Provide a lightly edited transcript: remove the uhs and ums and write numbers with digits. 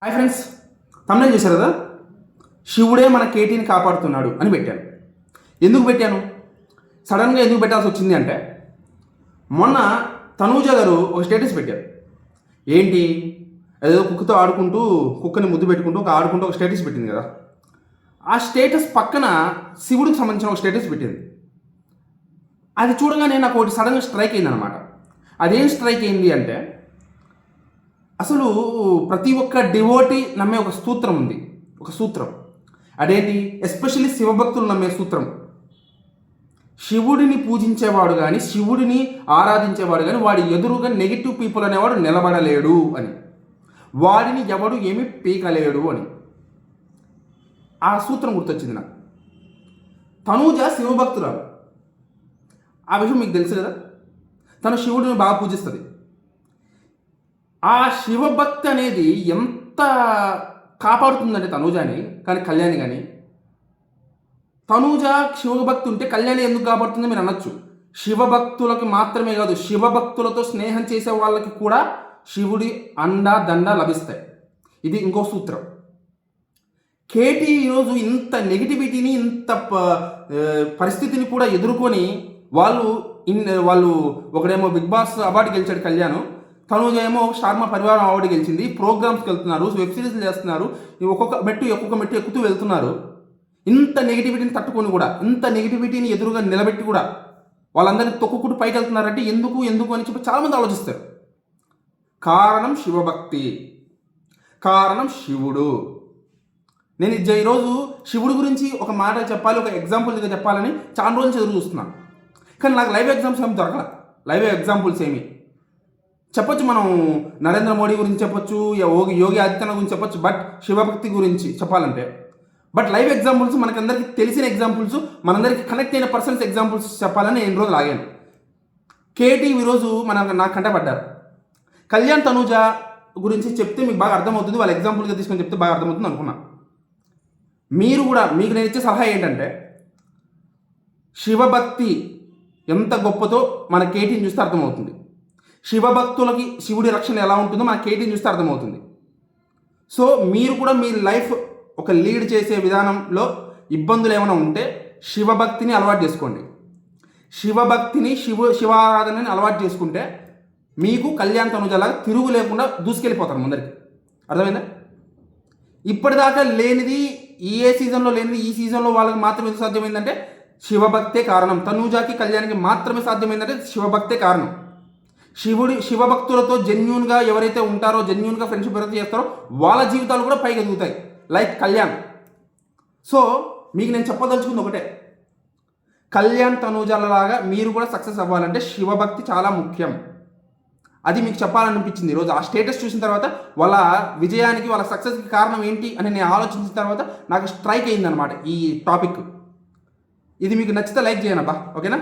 Hi friends, తమిళ చేశారు కదా, శివుడే మన కేటీని కాపాడుతున్నాడు అని పెట్టాను. ఎందుకు పెట్టాను, సడన్గా ఎందుకు పెట్టాల్సి వచ్చింది అంటే, మొన్న తనూజ గారు ఒక స్టేటస్ పెట్టారు. ఏంటి, ఏదో కుక్కతో ఆడుకుంటూ, కుక్కని ముద్దు పెట్టుకుంటూ ఆడుకుంటూ ఒక స్టేటస్ పెట్టింది కదా. ఆ స్టేటస్ పక్కన శివుడికి సంబంధించిన ఒక స్టేటస్ పెట్టింది. అది చూడగానే నాకు ఒకటి సడన్గా స్ట్రైక్ అయింది అనమాట. అదేం స్ట్రైక్ అయింది అంటే, అసలు ప్రతి ఒక్క డివోటీ నమ్మే ఒక సూత్రం ఉంది, ఒక సూత్రం. అదేంటి, ఎస్పెషల్లీ శివభక్తులు నమ్మే సూత్రం. శివుడిని పూజించేవాడు కానీ, శివుడిని ఆరాధించేవాడు కానీ, వాడి ఎదురుగా నెగిటివ్ పీపుల్ అనేవాడు నిలబడలేడు అని, వాడిని ఎవడు ఏమి పీకలేడు అని. ఆ సూత్రం గుర్తొచ్చింది నాకు. తనూజ శివభక్తురాలు, ఆ విషయం మీకు తెలుసు కదా. తను శివుడిని బాగా పూజిస్తుంది. ఆ శివభక్తి అనేది ఎంత కాపాడుతుందంటే తనూజని కానీ, కళ్యాణి కానీ. తనూజ శివభక్తి ఉంటే కళ్యాణి ఎందుకు కాపాడుతుందో మీరు అనొచ్చు. శివభక్తులకి మాత్రమే కాదు, శివభక్తులతో స్నేహం చేసే వాళ్ళకి కూడా శివుడి అండ దండ లభిస్తాయి. ఇది ఇంకో సూత్రం. కేటీ ఈరోజు ఇంత నెగిటివిటీని, ఇంత పరిస్థితిని కూడా ఎదుర్కొని వాళ్ళు ఒకడేమో బిగ్ బాస్ అవార్డు గెలిచాడు కళ్యాణ్, తనూజ ఏమో స్టార్మా పరివారం అవార్డు గెలిచింది, ప్రోగ్రామ్స్కి వెళ్తున్నారు, వెబ్ సిరీస్లు చేస్తున్నారు, ఒక్కొక్క మెట్టు ఎక్కుతూ వెళ్తున్నారు. ఇంత నెగిటివిటీని తట్టుకొని కూడా, ఇంత నెగిటివిటీని ఎదురుగా నిలబెట్టి కూడా వాళ్ళందరినీ తొక్కుకుంటూ పైకి వెళ్తున్నారంటే ఎందుకు అని చెప్పి చాలామంది ఆలోచిస్తారు. కారణం శివభక్తి, కారణం శివుడు. నేను ఈరోజు శివుడి గురించి ఒక మాట చెప్పాలి, ఒక ఎగ్జాంపుల్గా చెప్పాలని చాలా రోజులు నుంచి ఎదురు చూస్తున్నాను. కానీ నాకు లైవ్ ఎగ్జాంపుల్స్ ఏమి దొరకల. లైవ్ ఎగ్జాంపుల్స్ ఏమి చెప్పొచ్చు, మనం నరేంద్ర మోడీ గురించి చెప్పొచ్చు, యోగి ఆదిత్యనాథ్ గురించి చెప్పొచ్చు, బట్ శివభక్తి గురించి చెప్పాలంటే బట్ లైవ్ ఎగ్జాంపుల్స్ మనకందరికీ తెలిసిన ఎగ్జాంపుల్స్, మనందరికీ కనెక్ట్ అయిన పర్సన్స్ ఎగ్జాంపుల్స్ చెప్పాలని నేను రోజులు ఆగాను. కేటీ ఈరోజు నాకు కంటపడ్డారు. కళ్యాణ్ తనూజ గురించి చెప్తే మీకు బాగా అర్థమవుతుంది, వాళ్ళ ఎగ్జాంపుల్గా తీసుకొని చెప్తే బాగా అర్థమవుతుంది అనుకున్నా. మీరు కూడా, మీకు నేను ఇచ్చే సలహా ఏంటంటే, శివభక్తి ఎంత గొప్పతో మన కేటీని చూస్తే అర్థమవుతుంది. శివభక్తులకి శివుడి రక్షణ ఎలా ఉంటుందో మన కేటీని చూస్తే అర్థమవుతుంది. సో మీరు కూడా మీ లైఫ్ ఒక లీడ్ చేసే విధానంలో ఇబ్బందులు ఏమైనా ఉంటే శివభక్తిని అలవాటు చేసుకోండి. శివభక్తిని, శివారాధనని అలవాటు చేసుకుంటే మీకు కళ్యాణ్ తనూజలాగా తిరుగు లేకుండా దూసుకెళ్ళిపోతారు ముందరికి. అర్థమైందా? ఇప్పటిదాకా లేనిది, ఏ సీజన్లో లేనిది ఈ సీజన్లో వాళ్ళకి మాత్రమే సాధ్యమైందంటే శివభక్తే కారణం. తనూజాకి, కళ్యాణ్కి మాత్రమే సాధ్యమైందంటే శివభక్తే కారణం. శివభక్తులతో జెన్యూన్గా ఎవరైతే ఉంటారో, జెన్యూన్గా ఫ్రెండ్షిప్ ఎవరైతే చేస్తారో వాళ్ళ జీవితాలు కూడా పైకి ఎదుగుతాయి, లైక్ కళ్యాణ్. సో మీకు నేను చెప్పదలుచుకుంది ఒకటే, కళ్యాణ్ తనూజాలలాగా మీరు కూడా సక్సెస్ అవ్వాలంటే శివభక్తి చాలా ముఖ్యం. అది మీకు చెప్పాలనిపించింది ఈరోజు. ఆ స్టేటస్ చూసిన తర్వాత వాళ్ళ విజయానికి, వాళ్ళ సక్సెస్కి కారణం ఏంటి అని నేను ఆలోచించిన తర్వాత నాకు స్ట్రైక్ అయిందనమాట ఈ టాపిక్. ఇది మీకు నచ్చితే లైక్ చేయనబ్బా, ఓకేనా?